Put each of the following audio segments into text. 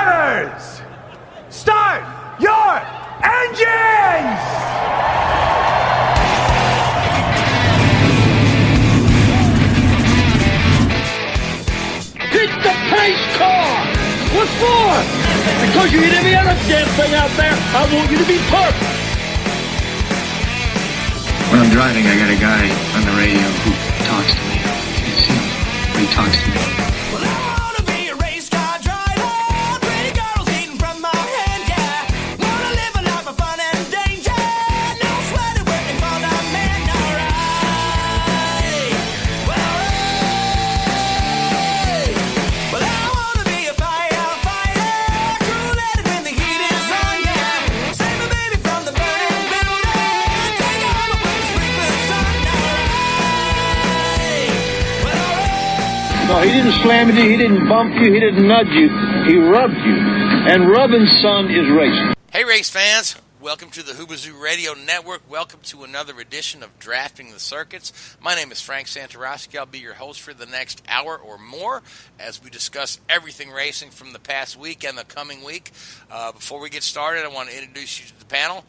Drivers, start your engines! Hit the pace car! What for? Because you hit every other damn thing out there, I want you to be perfect! When I'm driving, I got a guy on the radio who talks to me. It's him. He talks to me. Well, I wanna be a race car driver. Pretty girls eating from my hand, yeah. Wanna live a life of fun and danger. No sweating working for the man, alright. Well, I wanna be a firefighter. Cool headed when the heat is on, yeah. Save my baby from the burning building. Take her home when the sprinklers on, alright. Well, alright. No, he didn't slam you, he didn't bump you, he didn't nudge you, he rubbed you. And rubbing, son, is racing. Hey, race fans. Welcome to the Whoobazoo Radio Network. Welcome to another edition of Drafting the Circuits. My name is Frank Santoroski. I'll be your host for the next hour or more as we discuss everything racing from the past week and the coming week. Before we get started, I want to introduce you to the panel.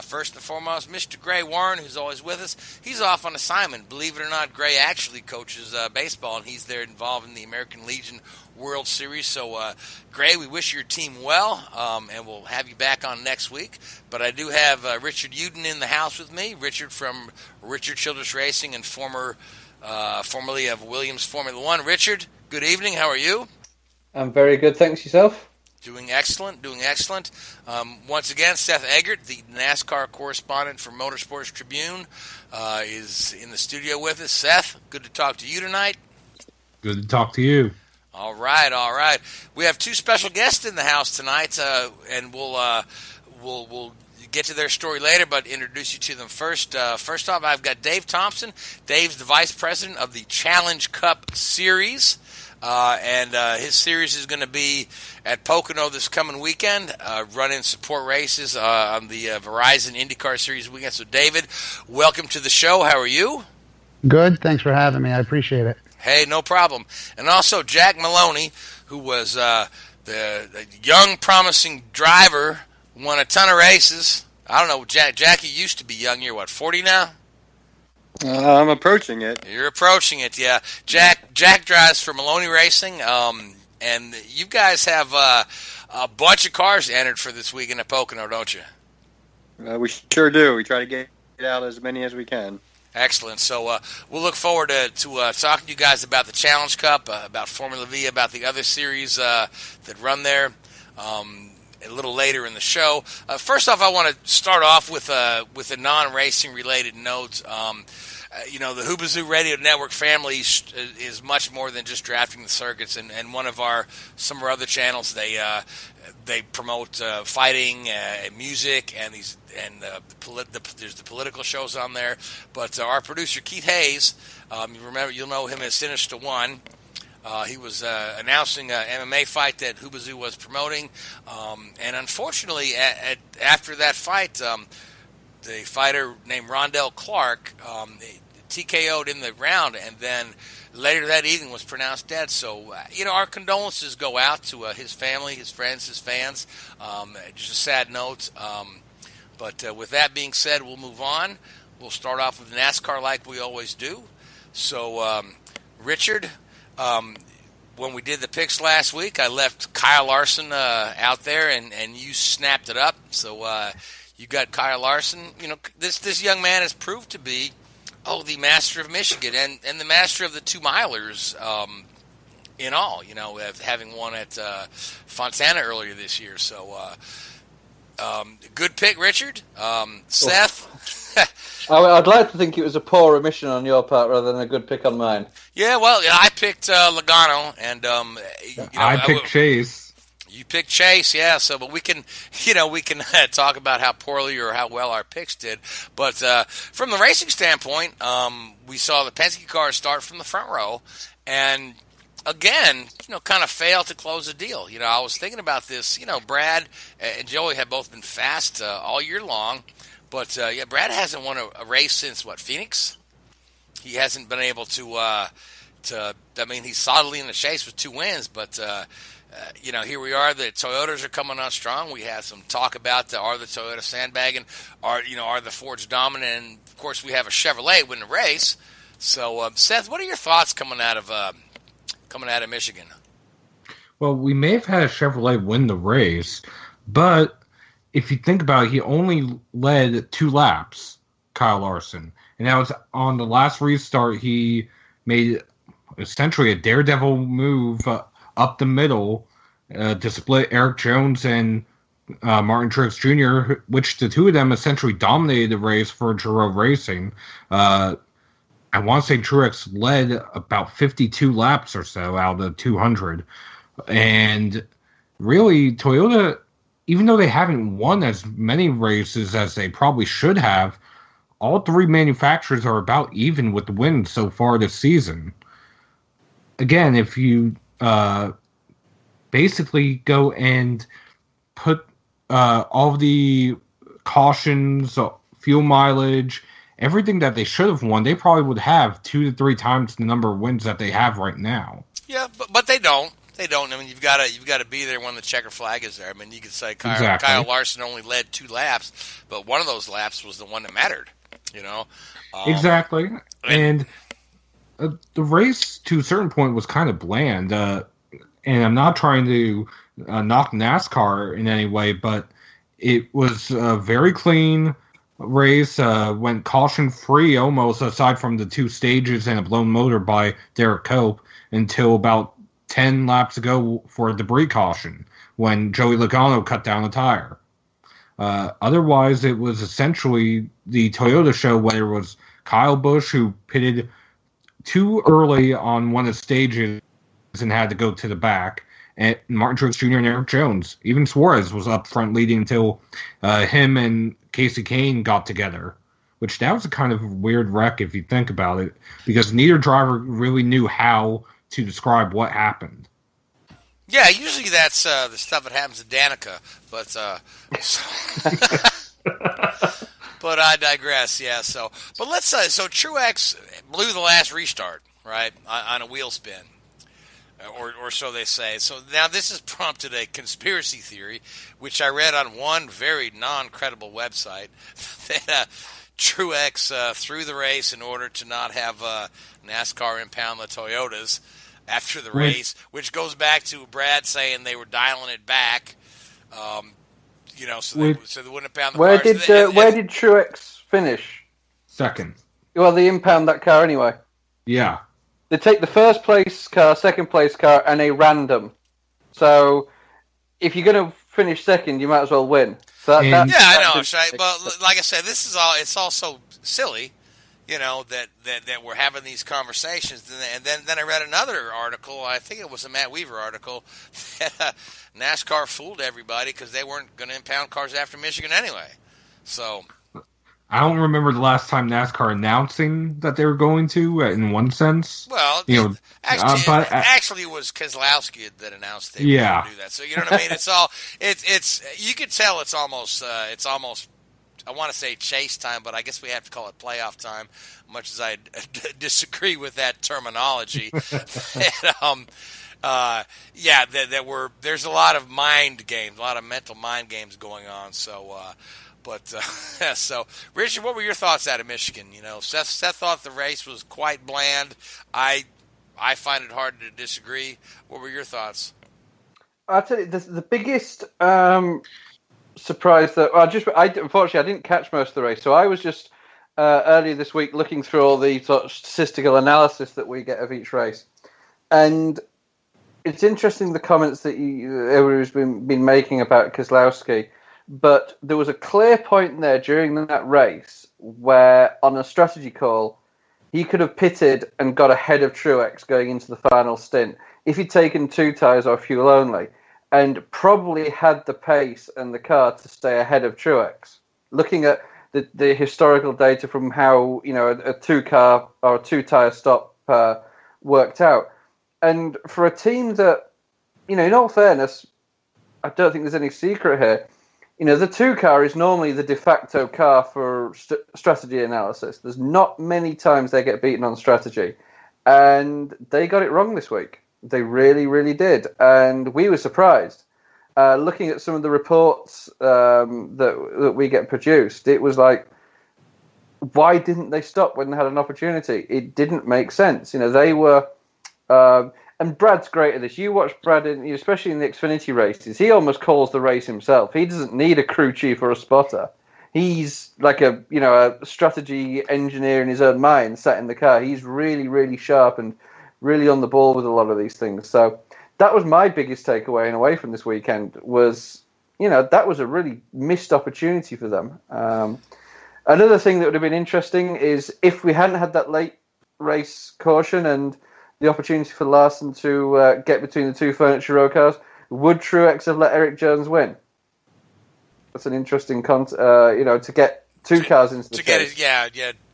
First and foremost, Mr. Gray Warren, who's always with us. He's off on assignment. Believe it or not, Gray actually coaches baseball, and he's there involved in the American Legion World Series. So, Gray, we wish your team well, and we'll have you back on next week. But I do have Richard Youden in the house with me. Richard from Richard Childress Racing and formerly of Williams Formula One. Richard, good evening. How are you? I'm very good, thanks. Yourself? Doing excellent. Once again, Seth Egger, the NASCAR correspondent for Motorsports Tribune, is in the studio with us. Seth, good to talk to you tonight. Good to talk to you. All right. We have two special guests in the house tonight, and we'll get to their story later, but introduce you to them first. First off, I've got Dave Thompson. Dave's the vice president of the Challenge Cup Series, and his series is going to be at Pocono this coming weekend, running support races on the Verizon Indycar Series weekend. So, David, welcome to the show. How are you? Good. Thanks for having me. I appreciate it. Hey, no problem. And also Jack Maloney, who was the young, promising driver, won a ton of races. I don't know, Jackie used to be young. You're, what, 40 now? I'm approaching it. You're approaching it, yeah. Jack drives for Maloney Racing, and you guys have a bunch of cars entered for this weekend at Pocono, don't you? We sure do. We try to get out as many as we can. Excellent. So we'll look forward to talking to you guys about the Challenge Cup, about Formula V, about the other series that run there a little later in the show. First off, I want to start off with a non-racing related note. The Whoobazoo Radio Network family is much more than just drafting the circuits, and some of our other channels they promote fighting, music, and there's the political shows on there. But our producer Keith Hayes, you'll know him as Sinister One. He was announcing an MMA fight that Whoobazoo was promoting, and unfortunately, after that fight, the fighter named Rondell Clark TKO'd in the round, and then later that evening was pronounced dead. So, our condolences go out to his family, his friends, his fans. Just a sad note. But with that being said, we'll move on. We'll start off with NASCAR like we always do. So, Richard, when we did the picks last week, I left Kyle Larson out there, and you snapped it up. So you got Kyle Larson. This young man has proved to be the master of Michigan and the master of the 2-milers in all, having won at Fontana earlier this year. So good pick, Richard. Seth? I'd like to think it was a poor omission on your part rather than a good pick on mine. Yeah, well, I picked Logano, and I picked Chase. You picked Chase, yeah. So, but we can talk about how poorly or how well our picks did. But from the racing standpoint, we saw the Penske cars start from the front row, and again, kind of failed to close the deal. I was thinking about this. Brad and Joey have both been fast all year long, but Brad hasn't won a race since Phoenix. He hasn't been able to. He's solidly in the chase with 2 wins, but here we are. The Toyotas are coming on strong. We had some talk about are the Toyota sandbagging, are the Fords dominant, and of course we have a Chevrolet win the race. So, Seth, what are your thoughts coming out of Michigan? Well, we may have had a Chevrolet win the race, but if you think about it, he only led 2 laps, Kyle Larson. And that was on the last restart. He made essentially a daredevil move up the middle to split Eric Jones and Martin Truex Jr., which the two of them essentially dominated the race for Giroux Racing. I want to say Truex led about 52 laps or so out of the 200. And really, Toyota, even though they haven't won as many races as they probably should have, all 3 manufacturers are about even with the wins so far this season. Again, if you basically go and put all of the cautions, fuel mileage, everything that they should have won, they probably would have 2 to 3 times the number of wins that they have right now. Yeah, but they don't. They don't. I mean, you've got to be there when the checker flag is there. I mean, you could say Kyle Larson only led 2 laps, but one of those laps was the one that mattered. Exactly. And the race, to a certain point, was kind of bland. And I'm not trying to knock NASCAR in any way, but it was a very clean race. Went caution-free almost, aside from the 2 stages and a blown motor by Derek Cope, until about 10 laps ago for a debris caution when Joey Logano cut down a tire. Otherwise, it was essentially the Toyota show, whether it was Kyle Busch, who pitted too early on one of the stages and had to go to the back, and Martin Truex Jr. and Eric Jones. Even Suarez was up front leading until him and Casey Kane got together, which that was a kind of weird wreck if you think about it, because neither driver really knew how to describe what happened. Yeah, usually that's the stuff that happens to Danica, but but I digress. Yeah, but let's so Truex blew the last restart, right, on a wheel spin, or so they say. So now this has prompted a conspiracy theory, which I read on one very non-credible website, that Truex threw the race in order to not have NASCAR impound the Toyotas after the race, which goes back to Brad saying they were dialing it back, so they wouldn't impound the cars. Where did Truex finish? Second. Well, they impound that car anyway. Yeah. They take the first place car, second place car, and a random. So if you're going to finish second, you might as well win. So I know, right? But like I said, it's all so silly. That we're having these conversations. And then I read another article, I think it was a Matt Weaver article, that NASCAR fooled everybody because they weren't going to impound cars after Michigan anyway. So I don't remember the last time NASCAR announcing that they were going to, in one sense. Well, actually, it was Keselowski that announced they were going to do that. So you know what I mean? It's you could tell it's almost I want to say chase time, but I guess we have to call it playoff time, much as I disagree with that terminology. There's a lot of mind games, a lot of mental mind games going on. So, so Richard, what were your thoughts out of Michigan? Seth thought the race was quite bland. I find it hard to disagree. What were your thoughts? I'll tell you, the biggest surprised that unfortunately I didn't catch most of the race, so I was just earlier this week looking through all the sort of statistical analysis that we get of each race, and it's interesting the comments that everyone's been making about Keselowski, but there was a clear point there during that race where on a strategy call he could have pitted and got ahead of Truex going into the final stint if he'd taken 2 tires or fuel only, and probably had the pace and the car to stay ahead of Truex. Looking at the historical data from how a 2-car or a 2-tire stop worked out, and for a team that, in all fairness, I don't think there's any secret here. The 2-car is normally the de facto car for strategy analysis. There's not many times they get beaten on strategy, and they got it wrong this week. They really, really did. And we were surprised. Looking at some of the reports that we get produced, it was like, why didn't they stop when they had an opportunity? It didn't make sense. They were... and Brad's great at this. You watch Brad, especially in the Xfinity races, he almost calls the race himself. He doesn't need a crew chief or a spotter. He's like a strategy engineer in his own mind, sat in the car. He's really, really sharp and really on the ball with a lot of these things. So that was my biggest takeaway and away from this weekend was, that was a really missed opportunity for them. Another thing that would have been interesting is if we hadn't had that late race caution and the opportunity for Larson to get between the two furniture row cars, would Truex have let Eric Jones win? That's an interesting to get two cars into the chase.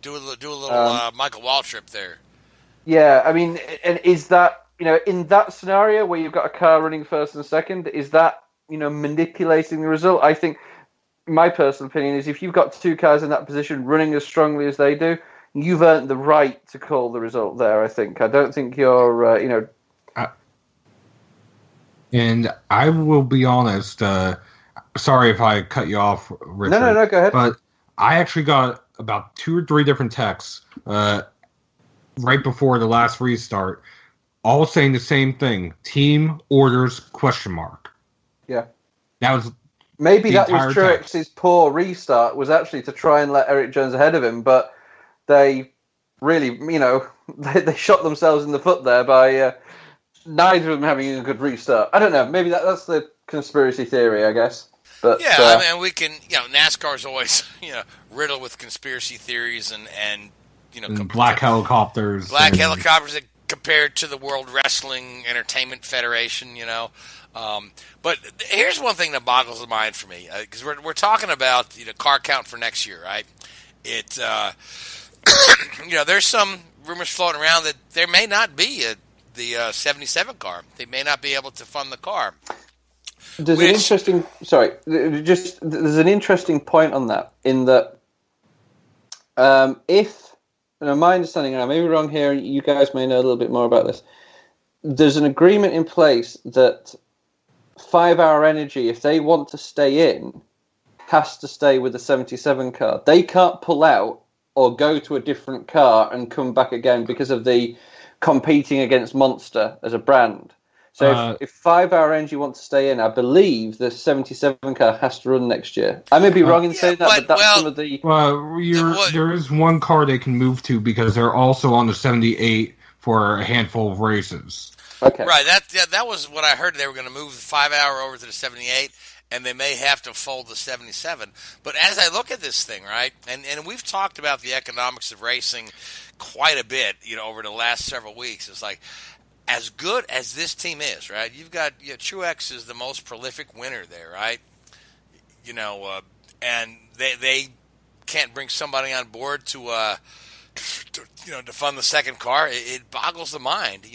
Do a little Michael Waltrip there. Yeah, I mean, and is that in that scenario where you've got a car running first and second, is that manipulating the result? I think my personal opinion is if you've got two cars in that position running as strongly as they do, you've earned the right to call the result there. I don't think you're And I will be honest. Sorry if I cut you off, Richard. No, go ahead. But I actually got about 2 or 3 different texts right before the last restart, all saying the same thing: team orders ? Yeah, that was maybe that was Truex's poor restart was actually to try and let Eric Jones ahead of him, but they really, they shot themselves in the foot there by neither of them having a good restart. I don't know. Maybe that's the conspiracy theory, I guess. But I mean, we can. NASCAR's always riddled with conspiracy theories and black helicopters. Helicopters that compared to the World Wrestling Entertainment Federation. But here's one thing that boggles the mind for me because we're talking about car count for next year, right? It there's some rumors floating around that there may not be the 77 car. They may not be able to fund the car. There's an interesting point on that in that my understanding, and I may be wrong here, you guys may know a little bit more about this, there's an agreement in place that 5 Hour Energy, if they want to stay in, has to stay with the 77 car. They can't pull out or go to a different car and come back again because of the competing against Monster as a brand. So if 5 Hour Energy want to stay in, I believe the 77 car has to run next year. I may be wrong in saying that, but that's some of the... Well, there is one car they can move to because they're also on the 78 for a handful of races. Okay. Right, that was what I heard. They were going to move the 5 Hour over to the 78, and they may have to fold the 77. But as I look at this thing, right, and we've talked about the economics of racing quite a bit, over the last several weeks. It's like, as good as this team is, right, you've got Truex is the most prolific winner there, right? And they can't bring somebody on board to fund the second car. It boggles the mind,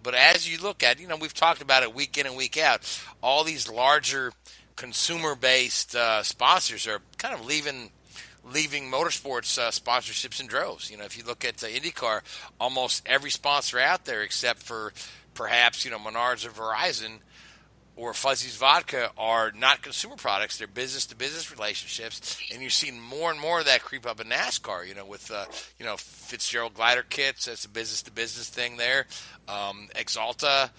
But as you look at, we've talked about it week in and week out. All these larger consumer-based sponsors are kind of leaving motorsports sponsorships in droves. If you look at IndyCar, almost every sponsor out there, except for perhaps Menards or Verizon or Fuzzy's Vodka, are not consumer products. They're business-to-business relationships, and you're seeing more and more of that creep up in NASCAR. With Fitzgerald glider kits, that's a business-to-business thing there. Exalta,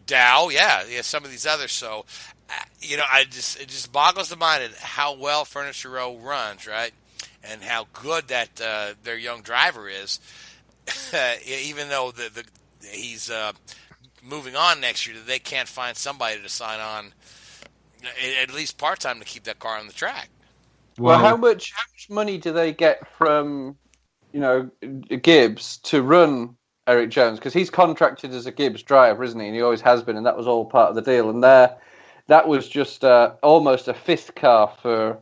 Dow, yeah, some of these others. So, it just boggles the mind at how well Furniture Row runs, right, and how good that their young driver is. Even though he's moving on next year, they can't find somebody to sign on at least part time to keep that car on the track. Well, how much money do they get from Gibbs to run Eric Jones? Because he's contracted as a Gibbs driver, isn't he? And he always has been, and that was all part of the deal. And that was just almost a fifth car for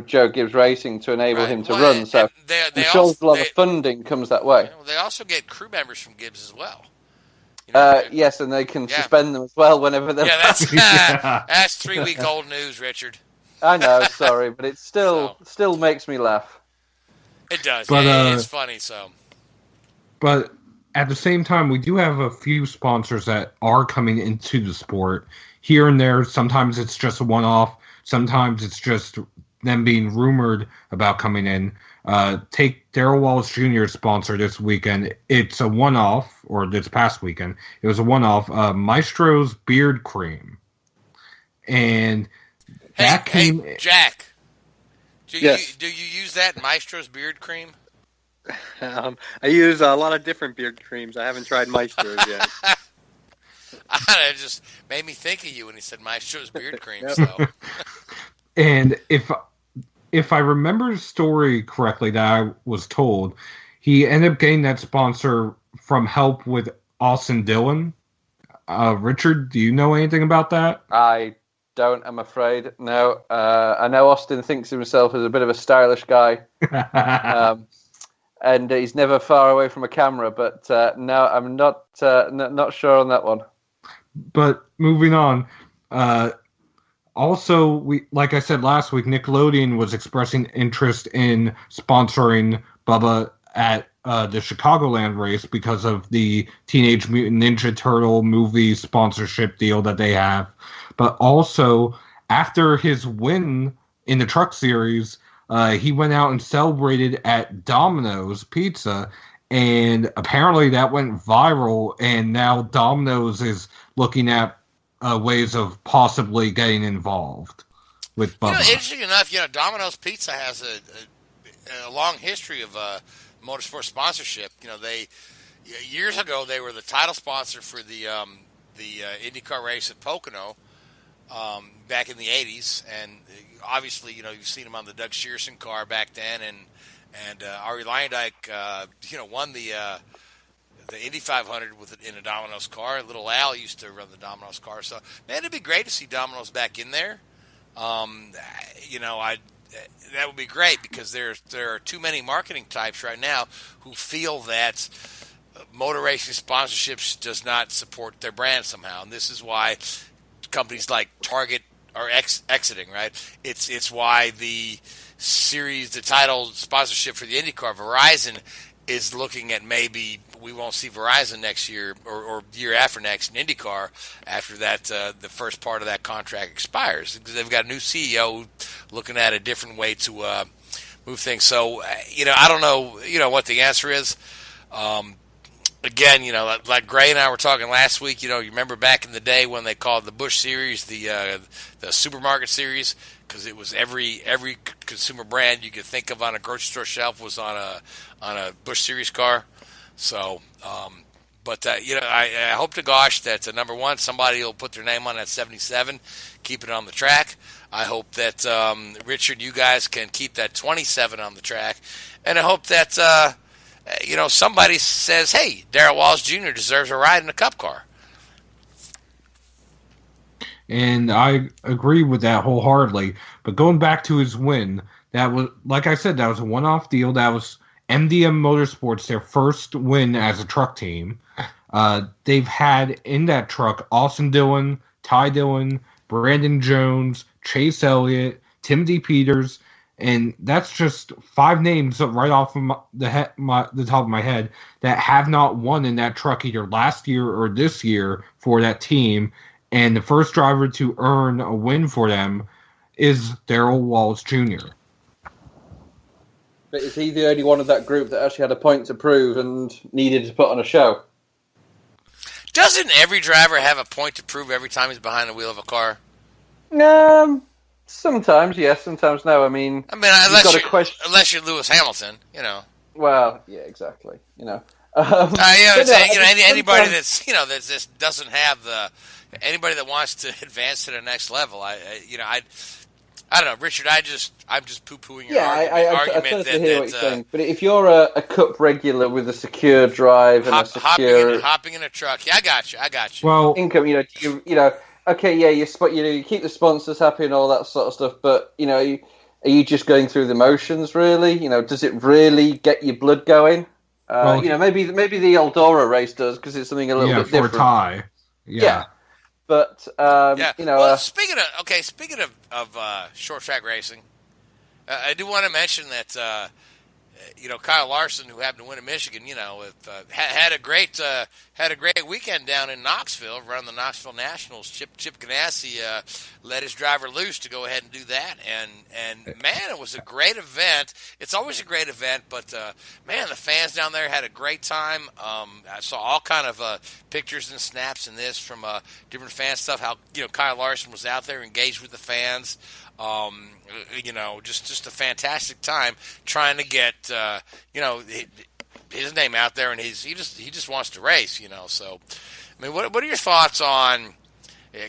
Joe Gibbs Racing to enable him to run. So I'm sure a lot of funding comes that way. They also get crew members from Gibbs as well. Yes, and they can suspend them as well whenever they're... Yeah, that's 3-week-old news, Richard. I know, sorry, but it still makes me laugh. It does. But, it's funny, so... But at the same time, we do have a few sponsors that are coming into the sport here and there. Sometimes it's just a one-off. Sometimes it's just them being rumored about coming in. Take Darrell Wallace Jr.'s sponsor this weekend. It's a one-off, or this past weekend. It was a one-off. Maestro's Beard Cream. And that came... Hey, Jack. Do Yes. you use that Maestro's Beard Cream? I use a lot of different beard creams. I haven't tried Maestro's yet. It just made me think of you when he said Maestro's Beard Cream. Yep. So. And if I remember the story correctly that I was told, he ended up getting that sponsor from help with Austin Dillon. Richard, do you know anything about that? I don't, I'm afraid. No. I know Austin thinks of himself as a bit of a stylish guy. And he's never far away from a camera, but no, I'm not sure on that one. But moving on, also, like I said last week, Nickelodeon was expressing interest in sponsoring Bubba at the Chicagoland race because of the Teenage Mutant Ninja Turtle movie sponsorship deal that they have. But also, after his win in the Truck Series, he went out and celebrated at Domino's Pizza, and apparently that went viral, and now Domino's is looking at ways of possibly getting involved with Bubba. Interesting enough, Domino's Pizza has a long history of motorsport sponsorship. They years ago they were the title sponsor for the IndyCar race at Pocono back in the '80s, and obviously you've seen him on the Doug Shearson car back then, and Ari Luyendyk won the Indy 500 in a Domino's car. Little Al used to run the Domino's car. So, man, it'd be great to see Domino's back in there. That would be great because there are too many marketing types right now who feel that motor racing sponsorships does not support their brand somehow. And this is why companies like Target are exiting, right? It's why the title sponsorship for the IndyCar, Verizon, is looking at maybe we won't see Verizon next year or year after next in IndyCar after that the first part of that contract expires. They've got a new CEO looking at a different way to move things. So, I don't know, what the answer is. Again, like Gray and I were talking last week, you remember back in the day when they called the Busch Series the supermarket series, because it was every consumer brand you could think of on a grocery store shelf was on a Busch Series car. So, I hope to gosh that number one, somebody will put their name on that 77, keep it on the track. I hope that Richard, you guys can keep that 27 on the track, and I hope that somebody says, "Hey, Darrell Wallace Jr. deserves a ride in a Cup car." And I agree with that wholeheartedly. But going back to his win, that was, like I said, that was a one-off deal. That was MDM Motorsports, their first win as a truck team. They've had in that truck Austin Dillon, Ty Dillon, Brandon Jones, Chase Elliott, Timothy Peters, and that's just 5 names right off of the top of my head that have not won in that truck either last year or this year for that team. And the first driver to earn a win for them is Darrell Wallace Jr. But is he the only one of that group that actually had a point to prove and needed to put on a show? Doesn't every driver have a point to prove every time he's behind the wheel of a car? Sometimes yes, sometimes no. I mean unless you're Lewis Hamilton, Well, yeah, exactly. Anybody that's that just doesn't have anybody that wants to advance to the next level. I don't know, Richard. I'm just poo-pooing your argument. I totally hear what you're saying. But if you're a Cup regular with a secure drive and hopping in a truck, yeah, I got you. Well, income, okay, yeah, you keep the sponsors happy and all that sort of stuff. But are you just going through the motions? Really, does it really get your blood going? Maybe the Eldora race does because it's something a little bit different. For Ty, yeah. But Well, speaking of short track racing, I do want to mention that Kyle Larson, who happened to win in Michigan, had a great weekend down in Knoxville, running the Knoxville Nationals. Chip Ganassi let his driver loose to go ahead and do that, and man, it was a great event. It's always a great event, but man, the fans down there had a great time. I saw all kind of pictures and snaps in this from different fan stuff. How Kyle Larson was out there engaged with the fans. Just a fantastic time trying to get his name out there, and he just wants to race, So, I mean, what are your thoughts on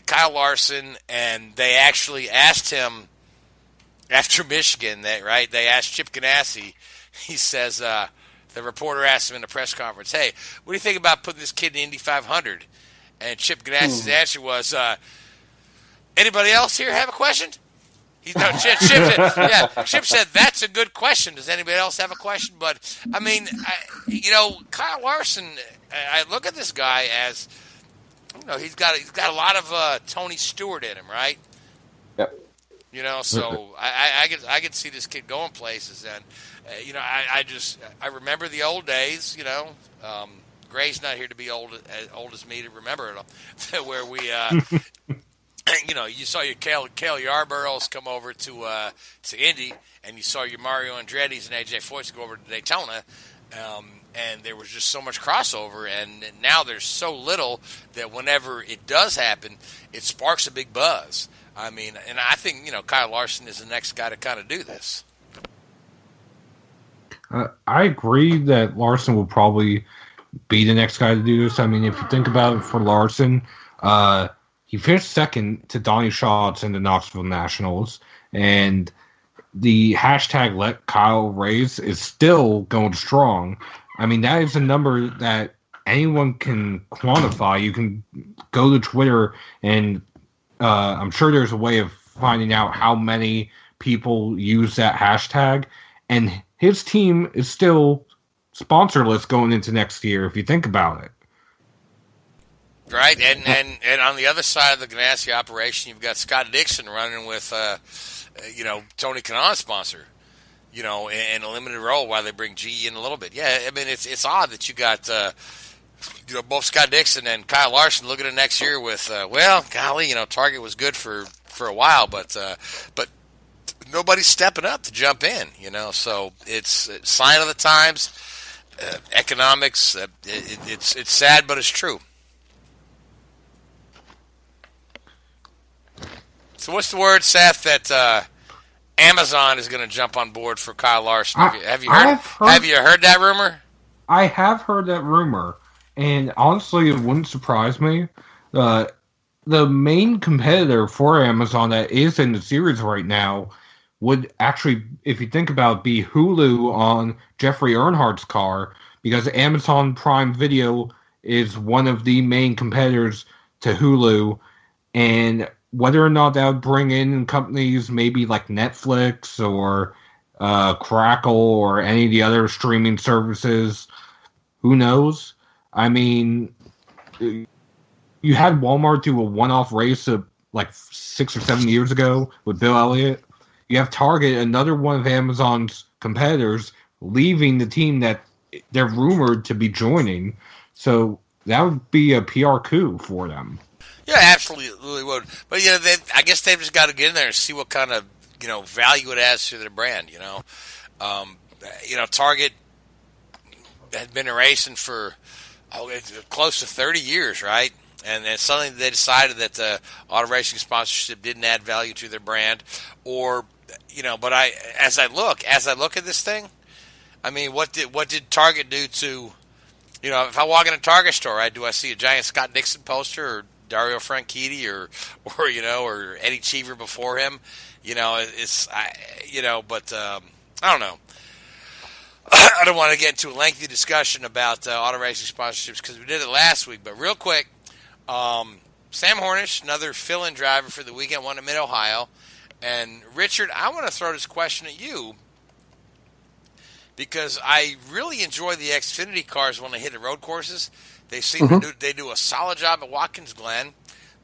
Kyle Larson? And they actually asked him after Michigan, they asked Chip Ganassi. He says the reporter asked him in the press conference, "Hey, what do you think about putting this kid in the Indy 500?" And Chip Ganassi's answer was, "Anybody else here have a question?" Chip said, "That's a good question. Does anybody else have a question?" But, I mean, Kyle Larson, I look at this guy as, he's got a lot of Tony Stewart in him, right? Yep. So I could see this kid going places. And, I remember the old days, Gray's not here to be old as me to remember it all, where we, you saw your Cale Yarboroughs come over to Indy, and you saw your Mario Andretti's and AJ Foyts go over to Daytona, and there was just so much crossover, and now there's so little that whenever it does happen, it sparks a big buzz. I mean, and I think, Kyle Larson is the next guy to kind of do this. I agree that Larson will probably be the next guy to do this. I mean, if you think about it for Larson, he finished second to Donnie Schatz in the Knoxville Nationals, and the hashtag Let Kyle Race is still going strong. I mean, that is a number that anyone can quantify. You can go to Twitter, and I'm sure there's a way of finding out how many people use that hashtag, and his team is still sponsorless going into next year, if you think about it. Right, and on the other side of the Ganassi operation, you've got Scott Dixon running with, Tony Kanan's sponsor, in a limited role while they bring GE in a little bit. Yeah, I mean, it's odd that you got, both Scott Dixon and Kyle Larson looking at next year with, Target was good for a while, but nobody's stepping up to jump in, So it's a sign of the times, economics. It's sad, but it's true. So what's the word, Seth, that Amazon is going to jump on board for Kyle Larson? Have you heard that rumor? I have heard that rumor, and honestly, it wouldn't surprise me. The main competitor for Amazon that is in the series right now would actually, if you think about it, be Hulu on Jeffrey Earnhardt's car, because Amazon Prime Video is one of the main competitors to Hulu, and whether or not that would bring in companies maybe like Netflix or Crackle or any of the other streaming services, who knows? I mean, you had Walmart do a one-off race of like 6 or 7 years ago with Bill Elliott. You have Target, another one of Amazon's competitors, leaving the team that they're rumored to be joining. So that would be a PR coup for them. Yeah, absolutely would. But I guess they've just got to get in there and see what kind of value it adds to their brand. Target had been racing for close to 30 years, right? And then suddenly they decided that the auto racing sponsorship didn't add value to their brand, or But as I look at this thing, I mean, what did Target do to? If I walk in a Target store, do I see a giant Scott Dixon poster or Dario Franchitti or Eddie Cheever before him? But I don't know. I don't want to get into a lengthy discussion about auto racing sponsorships because we did it last week. But real quick, Sam Hornish, another fill-in driver for the weekend, won at MidOhio. And Richard, I want to throw this question at you because I really enjoy the Xfinity cars when they hit the road courses. They seem to do a solid job at Watkins Glen.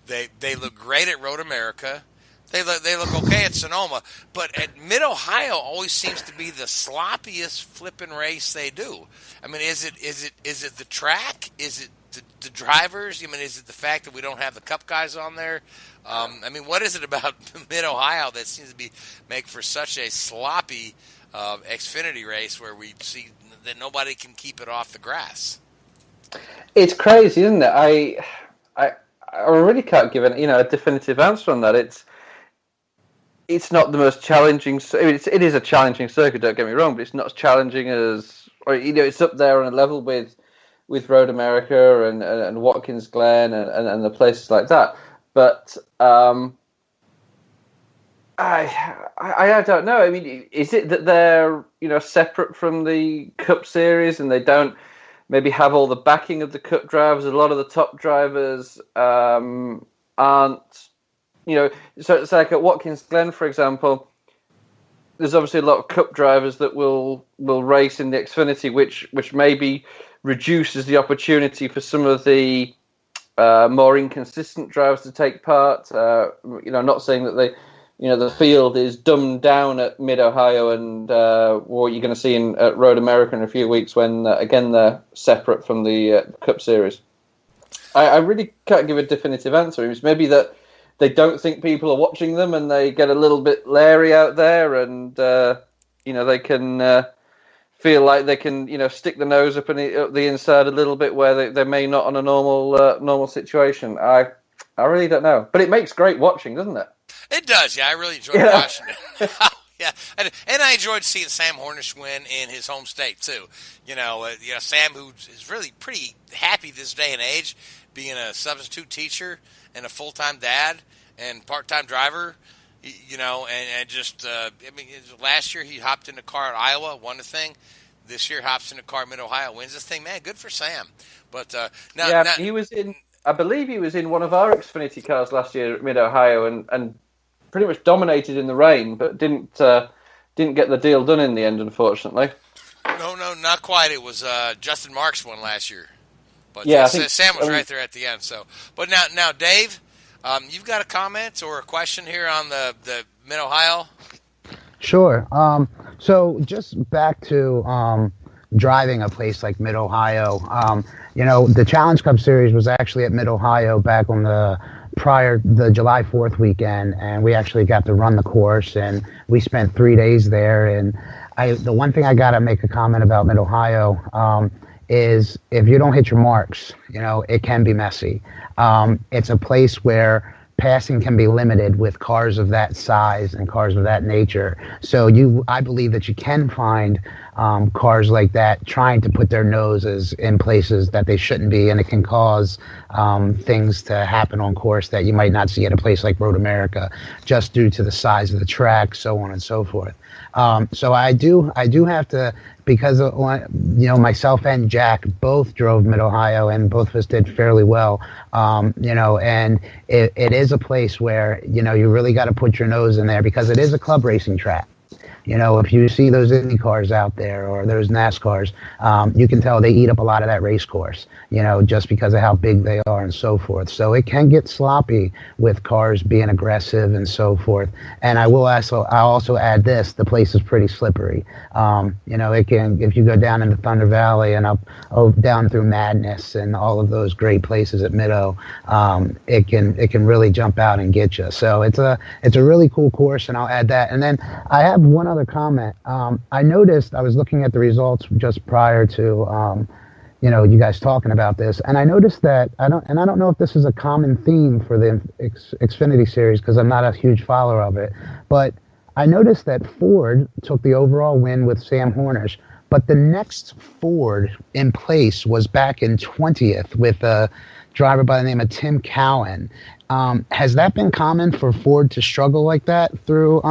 They look great at Road America. They look okay at Sonoma, but at MidOhio always seems to be the sloppiest flipping race they do. I mean, is it the track? Is it the drivers? I mean, is it the fact that we don't have the Cup guys on there? I mean, what is it about MidOhio that seems to make for such a sloppy Xfinity race where we see that nobody can keep it off the grass? It's crazy, isn't it? I really can't give a definitive answer on that. It's not the most challenging. I mean, it is a challenging circuit. Don't get me wrong, but it's not as challenging as, or it's up there on a level with Road America and Watkins Glen and the places like that. But I don't know. I mean, is it that they're separate from the Cup Series and they don't maybe have all the backing of the Cup drivers? A lot of the top drivers aren't. So it's like at Watkins Glen, for example. There's obviously a lot of Cup drivers that will race in the Xfinity, which maybe reduces the opportunity for some of the more inconsistent drivers to take part. I'm not saying that the field is dumbed down at MidOhio and what you're going to see at Road America in a few weeks when, again, they're separate from the Cup Series. I really can't give a definitive answer. It's maybe that they don't think people are watching them and they get a little bit leery out there and, they can feel like they can, stick the nose up the inside a little bit where they may not on a normal situation. I really don't know. But it makes great watching, doesn't it? It does, yeah. I really enjoyed watching it. Yeah, and I enjoyed seeing Sam Hornish win in his home state too. Sam, who is really pretty happy this day and age, being a substitute teacher and a full-time dad and part-time driver. And just last year he hopped in a car at Iowa, won the thing. This year hops in a car at MidOhio, wins this thing. Man, good for Sam. But now he was in. I believe he was in one of our Xfinity cars last year at MidOhio and pretty much dominated in the rain, but didn't get the deal done in the end, unfortunately. No, not quite. It was Justin Marks won last year, but Sam was right there at the end. So, but now, Dave, you've got a comment or a question here on the MidOhio? Sure. So just back to driving a place like MidOhio. The Challenge Cup Series was actually at MidOhio back on the July 4th weekend, and we actually got to run the course, and we spent 3 days there. And the one thing I got to make a comment about MidOhio is if you don't hit your marks, it can be messy. It's a place where passing can be limited with cars of that size and cars of that nature. So I believe that you can find cars like that trying to put their noses in places that they shouldn't be, and it can cause things to happen on course that you might not see at a place like Road America, just due to the size of the track, so on and so forth. So I do have to, because myself and Jack both drove MidOhio and both of us did fairly well. And it is a place where you really got to put your nose in there because it is a club racing track. If you see those Indy cars out there or those NASCARs, you can tell they eat up a lot of that race course, just because of how big they are and so forth. So it can get sloppy with cars being aggressive and so forth. And I'll also add this: the place is pretty slippery. It can, if you go down into Thunder Valley and down through Madness and all of those great places at Mido, it can really jump out and get you. So it's a really cool course, and I'll add that. And then I have one other comment. I noticed, I was looking at the results just prior to you guys talking about this, and I noticed that I don't know if this is a common theme for the Xfinity Series because I'm not a huge follower of it, but I noticed that Ford took the overall win with Sam Hornish, but the next Ford in place was back in 20th with a driver by the name of Tim Cowan. Has that been common for Ford to struggle like that through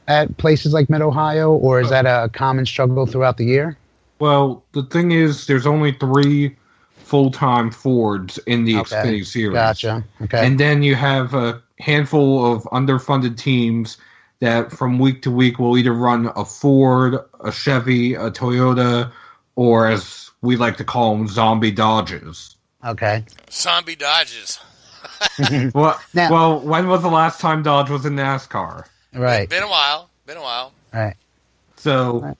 at places like MidOhio, or is that a common struggle throughout the year? Well, the thing is, there's only 3 full-time Fords in the Xfinity Series. Gotcha. Okay. And then you have a handful of underfunded teams that from week to week will either run a Ford, a Chevy, a Toyota, or as we like to call them, zombie Dodges. Okay. Zombie Dodges. Well, when was the last time Dodge was in NASCAR? Right. Been a while. Been a while. Right. So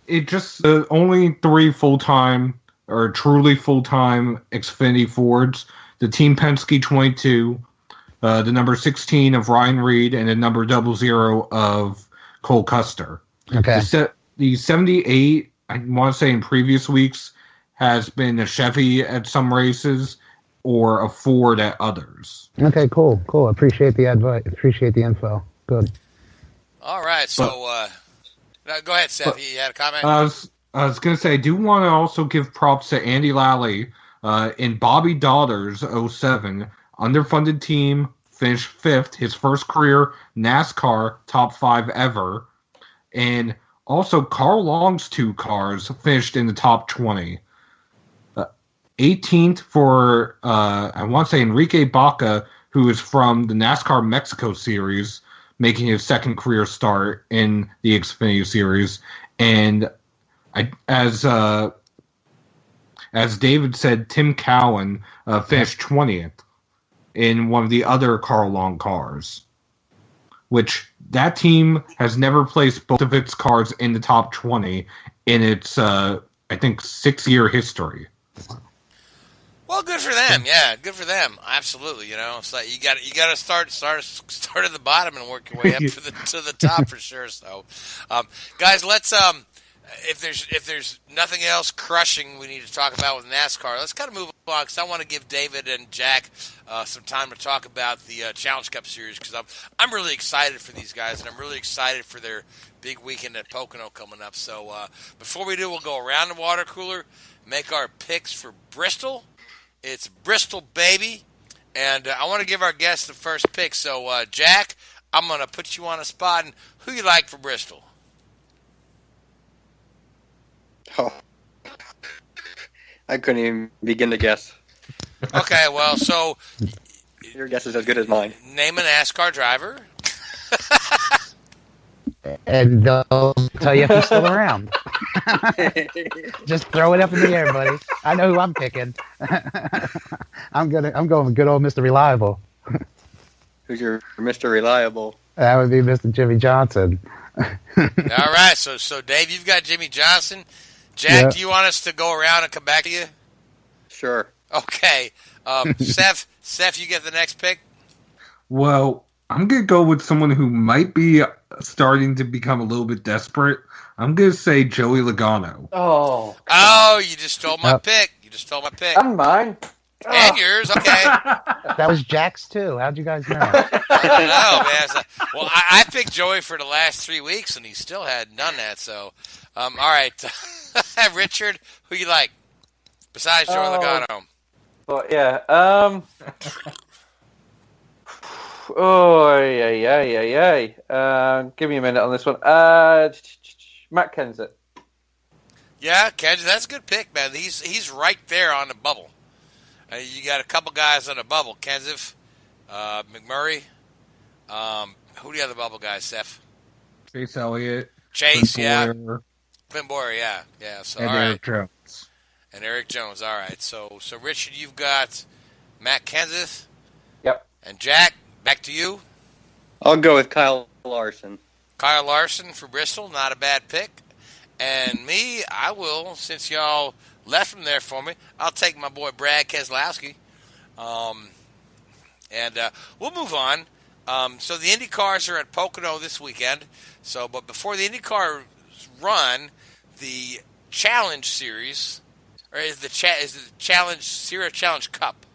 it just only 3 full-time or truly full-time Xfinity Fords. The Team Penske 22, the number 16 of Ryan Reed, and the number 00 of Cole Custer. Okay. The 78, I want to say in previous weeks, has been a Chevy at some races or a Ford at others. Okay, cool. Appreciate the advice. Appreciate the info. Good. All right, so no, go ahead, Seth. You had a comment? I was going to say, I do want to also give props to Andy Lally in Bobby Daughter's 07 underfunded team, finished 5th, his first career NASCAR top 5 ever. And also Carl Long's 2 cars finished in the top 20. 18th for, I want to say, Enrique Baca, who is from the NASCAR Mexico Series, making his second career start in the Xfinity Series. And as David said, Tim Cowan finished 20th in one of the other Carl Long cars, which that team has never placed both of its cars in the top 20 in its, I think, 6-year history. Well, good for them. Yeah, good for them. Absolutely. You know, it's like you got to start at the bottom and work your way up to the top for sure. So, guys, let's if there's nothing else crushing we need to talk about with NASCAR, let's kind of move on because I want to give David and Jack some time to talk about the Challenge Cup Series because I'm really excited for these guys and I'm really excited for their big weekend at Pocono coming up. So before we do, we'll go around the water cooler, make our picks for Bristol. It's Bristol, baby. And I want to give our guests the first pick. So, Jack, I'm going to put you on a spot. And who you like for Bristol? Oh, I couldn't even begin to guess. Okay, well, so... Your guess is as good as mine. Name a NASCAR driver. And they'll tell you if he's still around. Just throw it up in the air, buddy. I know who I'm picking. I'm going with good old Mr. Reliable. Who's your Mr. Reliable? That would be Mr. Jimmy Johnson. All right, so Dave, you've got Jimmy Johnson. Jack, do you want us to go around and come back to you? Sure. Okay. Seth, you get the next pick? Well, I'm going to go with someone who might be starting to become a little bit desperate. I'm going to say Joey Logano. Oh, you just stole my pick. You just stole my pick. And mine. And yours, okay. That was Jack's too. How'd you guys know? I don't know, man. Well, I picked Joey for the last 3 weeks, and he still hadn't done that. So, all right. Richard, who you like besides Joey Logano? But yeah. Give me a minute on this one. Matt Kenseth. Yeah, Kenseth, that's a good pick, man. He's right there on the bubble. You got a couple guys on the bubble. Kenseth, McMurray. Who the other bubble guys, Seth? Chase Elliott. Chase, yeah. Boyer, Clint Boyer, yeah. So, and all Eric right. Jones. And Eric Jones, all right. So Richard, you've got Matt Kenseth. Yep. And Jack, back to you. I'll go with Kyle Larson. Kyle Larson for Bristol, not a bad pick. And me, I will, since y'all left him there for me, I'll take my boy Brad Keselowski. And we'll move on. So the Indy cars are at Pocono this weekend. But before the Indy car run, the Challenge Series, or is the Challenge Cup?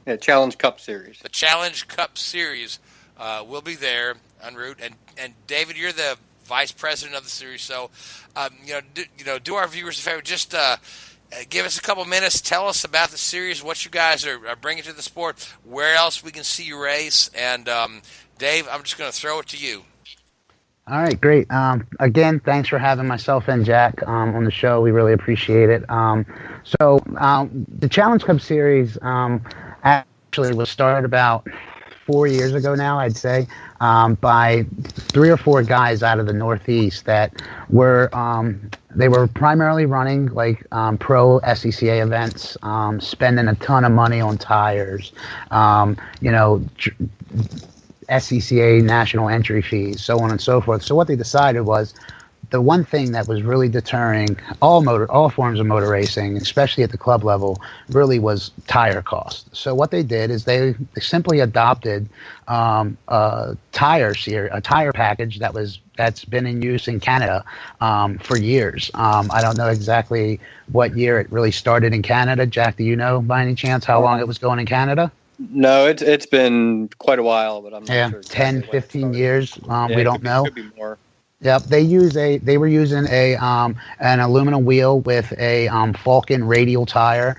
Yeah, Challenge Cup Series. The Challenge Cup Series will be there en route. And David, you're the vice president of the series, so do our viewers a favor. Just give us a couple minutes. Tell us about the series, what you guys are bringing to the sport, where else we can see you race. And Dave, I'm just going to throw it to you. All right, great. Again, thanks for having myself and Jack on the show. We really appreciate it. The Challenge Cup Series actually was started about 4 years ago now, I'd say, by 3 or 4 guys out of the Northeast that were they were primarily running like pro SCCA events, spending a ton of money on tires, SCCA national entry fees, so on and so forth. So what they decided was, the one thing that was really deterring all forms of motor racing, especially at the club level, really was tire cost. So what they did is they simply adopted a tire package that's been in use in Canada for years. I don't know exactly what year it really started in Canada. Jack, do you know by any chance how long it was going in Canada? No, it's been quite a while, but I'm not sure. 10, 15 years. We don't know. Could be more. Yep, they were using an aluminum wheel with a Falcon radial tire,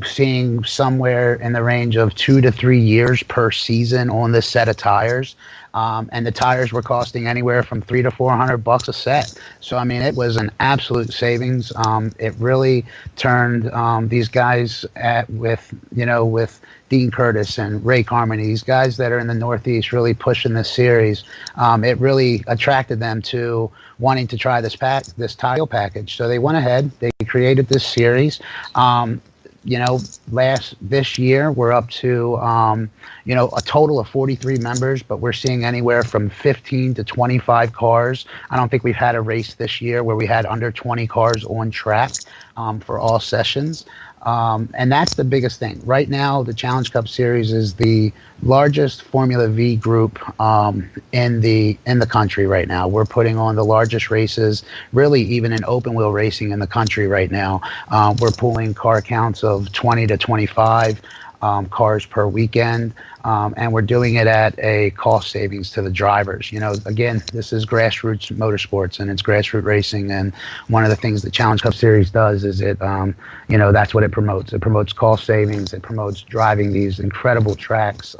seeing somewhere in the range of 2 to 3 years per season on this set of tires. And the tires were costing anywhere from $300 to $400 a set. So I mean, it was an absolute savings. It really turned these guys with Dean Curtis and Ray Carmody, these guys that are in the Northeast really pushing this series. It really attracted them to wanting to try this tile package. So they went ahead, they created this series. This year we're up to a total of 43 members, but we're seeing anywhere from 15 to 25 cars. I don't think we've had a race this year where we had under 20 cars on track for all sessions. And that's the biggest thing. Right now, the Challenge Cup Series is the largest Formula V group in the country right now. We're putting on the largest races, really even in open wheel racing in the country right now. We're pulling car counts of 20 to 25 cars per weekend, and we're doing it at a cost savings to the drivers. Again, this is grassroots motorsports and it's grassroots racing, and one of the things the Challenge Cup Series does is it, that's what it promotes. It promotes cost savings. It promotes driving these incredible tracks.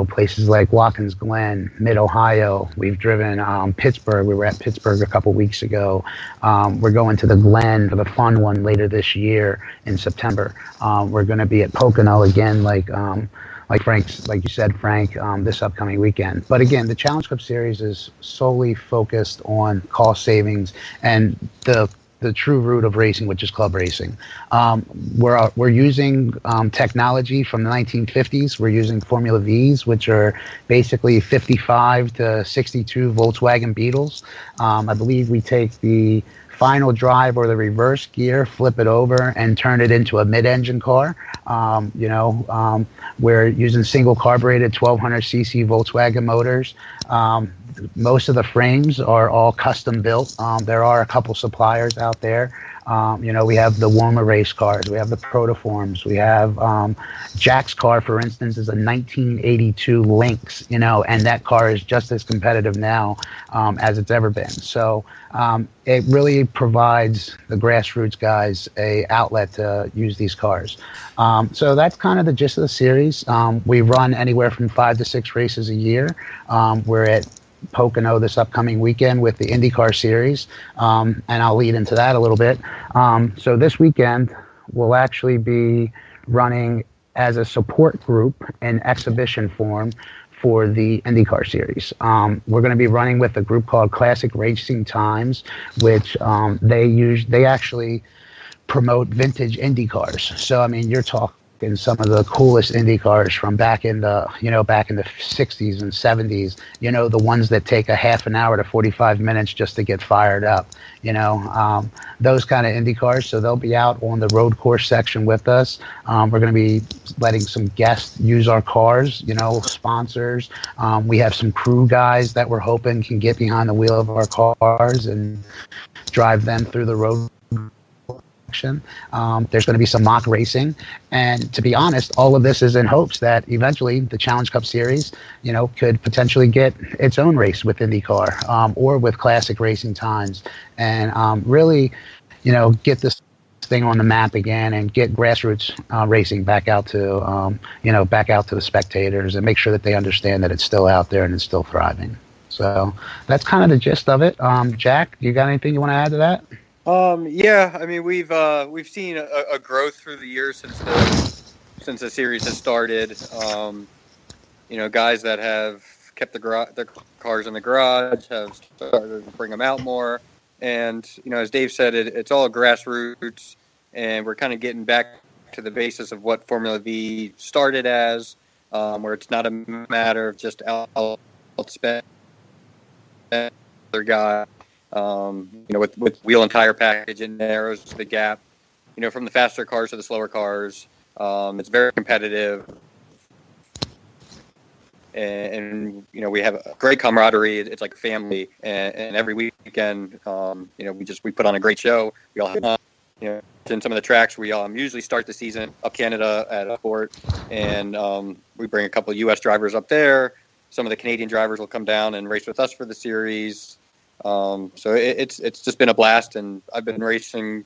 Places like Watkins Glen, MidOhio. We've driven Pittsburgh. We were at Pittsburgh a couple weeks ago. We're going to the Glen for the fun one later this year in September. We're going to be at Pocono again, like you said, Frank, this upcoming weekend. But again, the Challenge Cup Series is solely focused on cost savings and the true root of racing, which is club racing. We're using technology from the 1950s. We're using Formula Vs, which are basically 55 to 62 Volkswagen Beetles. I believe we take the final drive or the reverse gear, flip it over, and turn it into a mid-engine car. We're using single carbureted 1200cc Volkswagen motors. Most of the frames are all custom built. There are a couple suppliers out there. We have the Woma race cars. We have the Protoforms. We have Jack's car, for instance, is a 1982 Lynx, and that car is just as competitive now as it's ever been. So it really provides the grassroots guys a outlet to use these cars. So that's kind of the gist of the series. We run anywhere from 5 to 6 races a year. We're at Pocono this upcoming weekend with the Indycar Series, and I'll lead into that a little bit. So this weekend we'll actually be running as a support group in exhibition form for the IndyCar Series. We're going to be running with a group called Classic Racing Times, which they actually promote vintage Indy cars. So I mean, you're talking some of the coolest Indy cars from back in the 60s and 70s, the ones that take a half an hour to 45 minutes just to get fired up, those kind of Indy cars. So they'll be out on the road course section with us. We're going to be letting some guests use our cars, sponsors. We have some crew guys that we're hoping can get behind the wheel of our cars and drive them through the road. There's going to be some mock racing, and to be honest, all of this is in hopes that eventually the Challenge Cup Series, could potentially get its own race with IndyCar or with Classic Racing Times, and really, get this thing on the map again and get grassroots racing back out to the spectators and make sure that they understand that it's still out there and it's still thriving. So that's kind of the gist of it. Jack, you got anything you want to add to that? Yeah, I mean, we've seen a growth through the years since the series has started. guys that have kept their cars in the garage have started to bring them out more. And, as Dave said, it's all grassroots, and we're kind of getting back to the basis of what Formula V started as, where it's not a matter of just outspend other guy, with wheel and tire package, it narrows the gap, from the faster cars to the slower cars. It's very competitive. And we have a great camaraderie. It's like a family, and every weekend, we put on a great show. We all have fun. In some of the tracks, we usually start the season up Canada at a port, and we bring a couple of U.S. drivers up there. Some of the Canadian drivers will come down and race with us for the series. So it's just been a blast, and I've been racing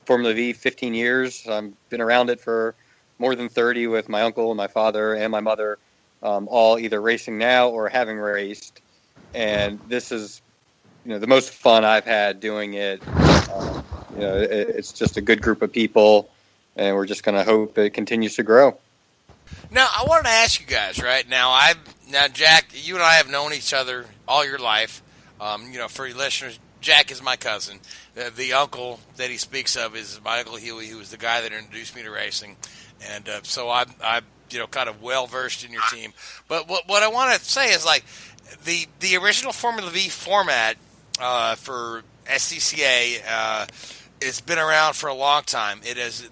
Formula V 15 years. I've been around it for more than 30 with my uncle and my father and my mother. All either racing now or having raced, and this is, the most fun I've had doing it. It's just a good group of people, and we're just going to hope it continues to grow. Now, I wanted to ask you guys, right now, Jack, you and I have known each other all your life. For your listeners, Jack is my cousin. The uncle that he speaks of is my Uncle Huey, who was the guy that introduced me to racing, and so I'm kind of well-versed in your team. But what I want to say is, like, the original Formula V format for SCCA it's been around for a long time.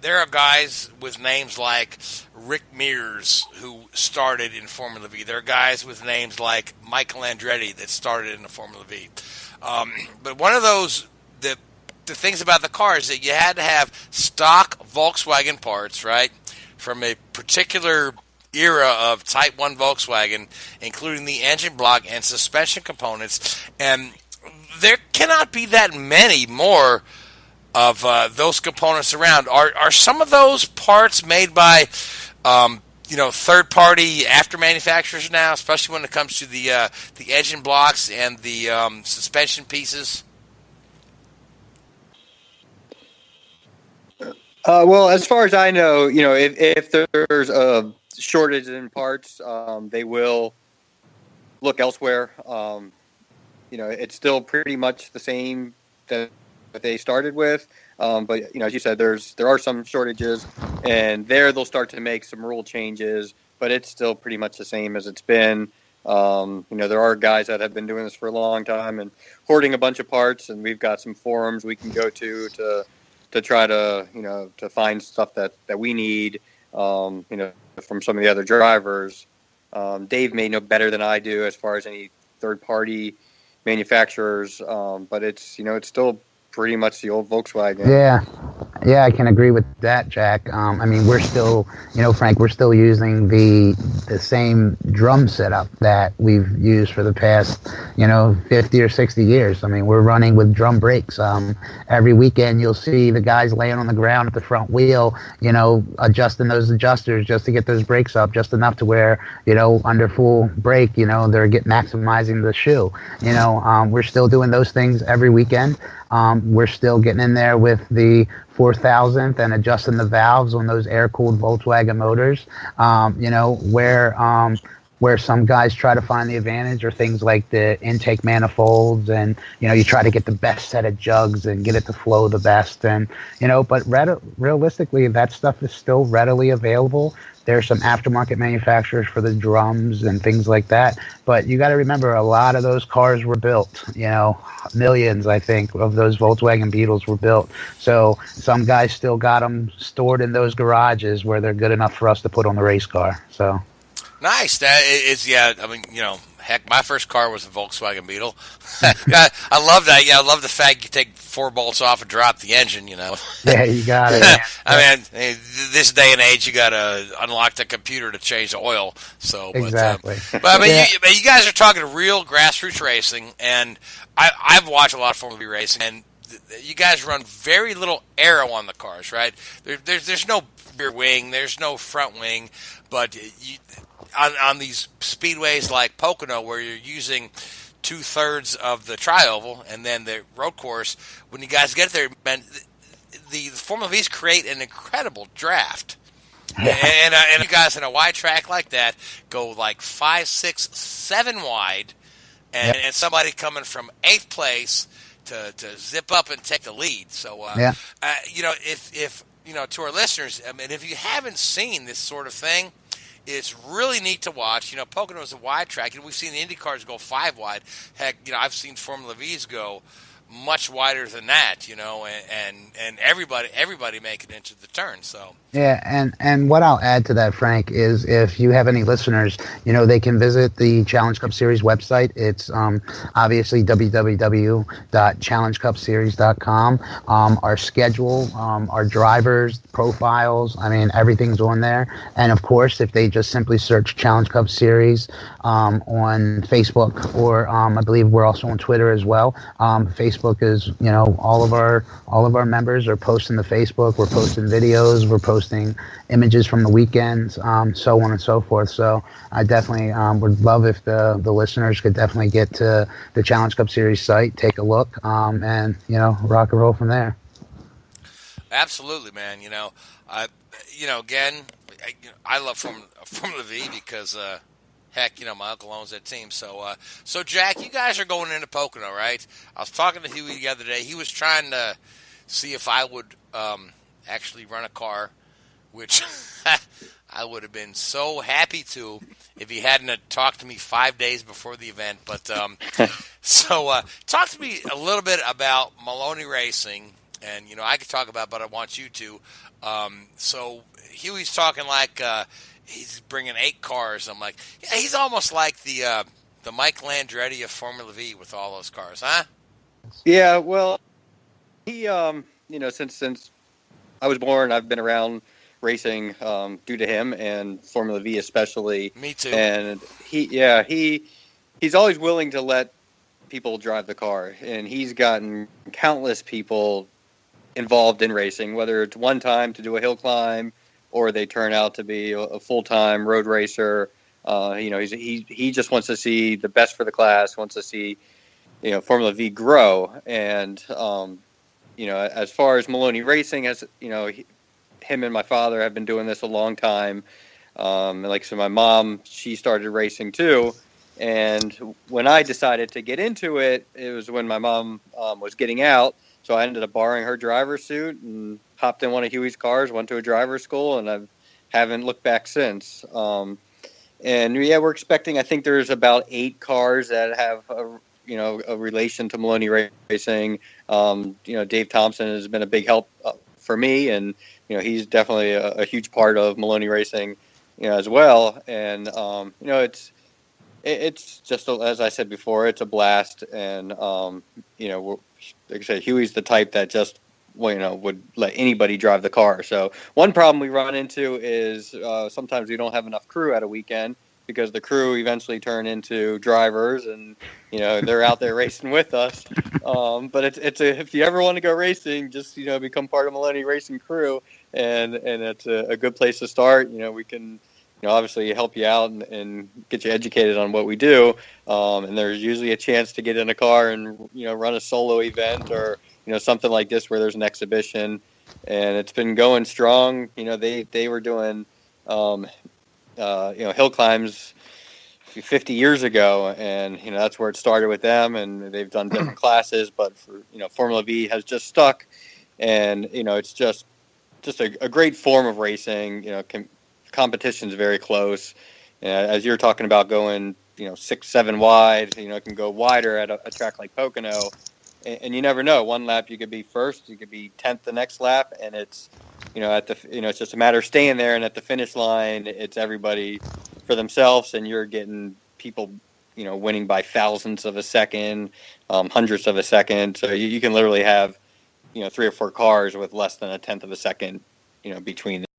There are guys with names like Rick Mears who started in Formula V. There are guys with names like Michael Andretti that started in the Formula V. But one of those, the things about the car is that you had to have stock Volkswagen parts, right? From a particular era of Type 1 Volkswagen, including the engine block and suspension components. And there cannot be that many more of those components around. Are some of those parts made by third-party after manufacturers now, especially when it comes to the engine blocks and the suspension pieces? Well, as far as I know, if there's a shortage in parts, they will look elsewhere. It's still pretty much the same that they started with, but as you said, there are some shortages, and they'll start to make some rule changes, but it's still pretty much the same as it's been. There are guys that have been doing this for a long time and hoarding a bunch of parts, and we've got some forums we can go to try to to find stuff that we need from some of the other drivers. Dave may know better than I do as far as any third party manufacturers, but it's it's still pretty much the old Volkswagen. Yeah, I can agree with that, Jack. We're still, Frank, we're still using the same drum setup that we've used for the past, 50 or 60 years. We're running with drum brakes. Every weekend you'll see the guys laying on the ground at the front wheel, adjusting those adjusters just to get those brakes up just enough to where, under full brake, they're maximizing the shoe. We're still doing those things every weekend. We're still getting in there with the 4,000th and adjusting the valves on those air-cooled Volkswagen motors. Where some guys try to find the advantage are things like the intake manifolds, and you try to get the best set of jugs and get it to flow the best, and but realistically, that stuff is still readily available. There's some aftermarket manufacturers for the drums and things like that, but you got to remember, a lot of those cars were built. Millions, I think, of those Volkswagen Beetles were built. So some guys still got them stored in those garages where they're good enough for us to put on the race car. So nice. That is, heck, my first car was a Volkswagen Beetle. I love that. Yeah, I love the fact you take 4 bolts off and drop the engine, Yeah, you got it. This day and age, you got to unlock the computer to change the oil. So, exactly. You guys are talking real grassroots racing, and I've watched a lot of Formula V racing, and you guys run very little aero on the cars, right? There's no rear wing, there's no front wing, but on these speedways like Pocono, where you're using 2/3 of the tri-oval and then the road course, when you guys get there, man, the Formula V's create an incredible draft. And you guys in a wide track like that go like 5, 6, 7 wide, and somebody coming from 8th place to zip up and take the lead. So, if to our listeners, I mean, if you haven't seen this sort of thing, it's really neat to watch. Pocono is a wide track, and we've seen the IndyCars go 5 wide. Heck, I've seen Formula V's go much wider than that, and everybody make it into the turn. So and what I'll add to that, Frank, is if you have any listeners, they can visit the Challenge Cup Series website. It's obviously www.challengecupseries.com. Our schedule, our drivers, profiles, I mean, everything's on there. And of course, if they just simply search Challenge Cup Series on Facebook, or I believe we're also on Twitter as well. Facebook is, all of our members are posting to Facebook. We're posting videos. We're posting images from the weekends, so on and so forth. So I definitely would love if the listeners could definitely get to the Challenge Cup Series site, take a look, and rock and roll from there. Absolutely, man. Again, I love Formula V because. Heck, my uncle owns that team. So, Jack, you guys are going into Pocono, right? I was talking to Huey the other day. He was trying to see if I would actually run a car, which I would have been so happy to if he hadn't talked to me 5 days before the event. But talk to me a little bit about Maloney Racing, and I could talk about, but I want you to. So Huey's talking like. He's bringing 8 cars. I'm like, yeah, he's almost like the Mike Landretti of Formula V with all those cars, huh? Yeah, well, he, since I was born, I've been around racing due to him and Formula V especially. Me too. And he's always willing to let people drive the car, and he's gotten countless people involved in racing, whether it's one time to do a hill climb, or they turn out to be a full-time road racer. He just wants to see the best for the class, wants to see, Formula V grow. And, as far as Maloney Racing, him and my father have been doing this a long time. So my mom, she started racing too. And when I decided to get into it, it was when my mom was getting out. So I ended up borrowing her driver's suit and hopped in one of Huey's cars, went to a driver's school, and I haven't looked back since. We're expecting, I think there's about 8 cars that have a relation to Maloney Racing. Dave Thompson has been a big help for me, and he's definitely a huge part of Maloney Racing, as well. And it's just, as I said before, it's a blast. And like I said, Huey's the type that just would let anybody drive the car. So one problem we run into is sometimes we don't have enough crew at a weekend, because the crew eventually turn into drivers, and they're out there racing with us. But if you ever want to go racing, just become part of Maloney Racing crew, and it's a good place to start. We can obviously help you out and get you educated on what we do. And there's usually a chance to get in a car and run a solo event, or something like this where there's an exhibition. And it's been going strong. They were doing hill climbs 50 years ago, and that's where it started with them, and they've done different classes. But for Formula V has just stuck, and it's just a great form of racing. Competition's very close. As you're talking about going 6, 7 wide, it can go wider at a track like Pocono. And you never know. One lap you could be first, you could be 10th the next lap, and it's it's just a matter of staying there. And at the finish line, it's everybody for themselves, and you're getting people winning by thousandths of a second, hundredths of a second. So you can literally have 3 or 4 cars with less than a tenth of a second between them.